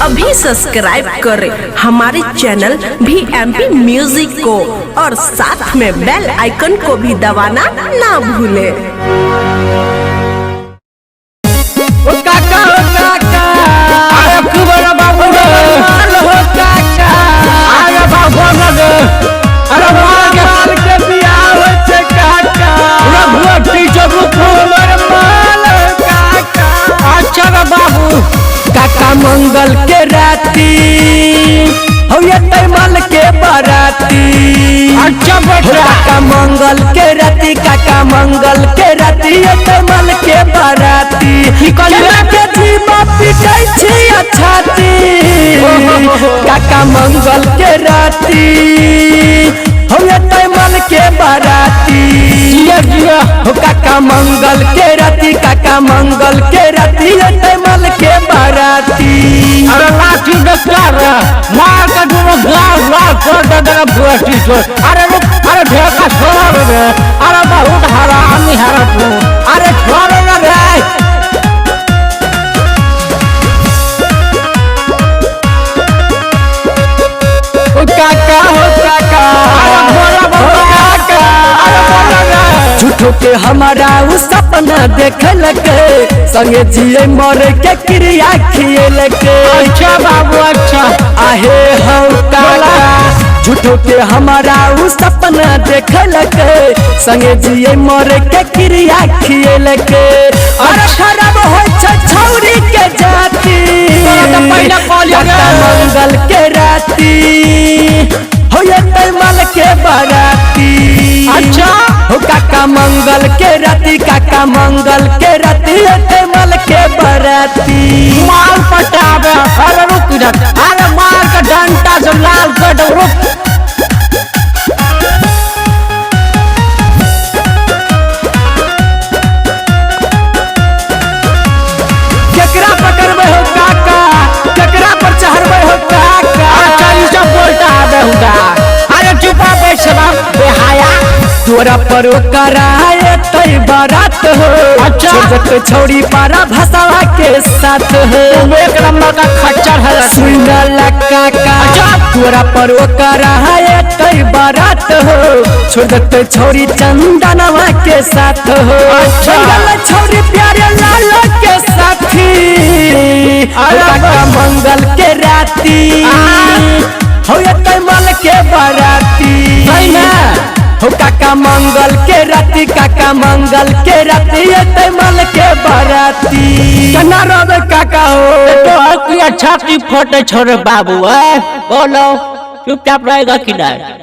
अभी सब्सक्राइब करें हमारे चैनल VMP म्यूजिक को और साथ में बेल आइकन को भी दबाना ना भूले। काका मंगल के राती हो ये तैमल के बाराती। अच्छा काका मंगल के राती, काका मंगल के राती ये तैमल के बाराती। केला के जीवा पिटाई छी अछाती। काका मंगल के राती हो ये तैमल के बाराती। हो काका मंगल के राती, काका मंगल के राती ये तैमल के बाराती। अरे लाठी डकार मार का दोनों गाल लाल कर दे तेरा बुआटी छोड़। अरे रुक, अरे ढेका छोड़ रे। अरे बहुत हरामी हरा तू। अरे छोड़ ना रे। काका हो काका, अरे बोला काका, अरे बोला रे। झूठो के हमारा उ सपना देखल के संगे जिए मरे के क्रिया खियल के। अच्छा बाबू अच्छा। आहे हो काका, झूठो के हमारा उ सपना देखल के संगे जिए मरे के क्रिया खियल के। अरे खराब होय छ छौरी के जाती। काका मंगल के राती हो ये तैमल के बाराती। अच्छा हो काका मंगल के राती, काका मंगल के राती ये तैमल के बाराती। माल पटावे। अरे रुक इधर। अरे मार का डंडा से लाल कर दो। रुक। केकरा पकड़बे हो काका, केकरा पर चढ़बे हो काका। अच्छा ये सब बोलता है बेहुदा। अरे चुपा बैठ बेहाया। तोरा पर कराए तई बारात हो। अच्छा। छोट छौड़ी पारा भसावा के साथ हो। तुम एक नंबर का खच्चर है। सुनला काका, तोरा पर कराए तई बारात हो। छोट छौड़ी चंदनवा के साथ हो। अच्छा। छौड़ी प्यारे लाल के साथी। काका मंगल के राती हो ये तैमल के बाराती। हो काका मंगल के राती, काका मंगल के राती ये तैमल के बाराती। केना रहबे काका हो। तो छाती फटे छोरे बाबू है। बोलो चुपचाप रहेगा कि नहीं।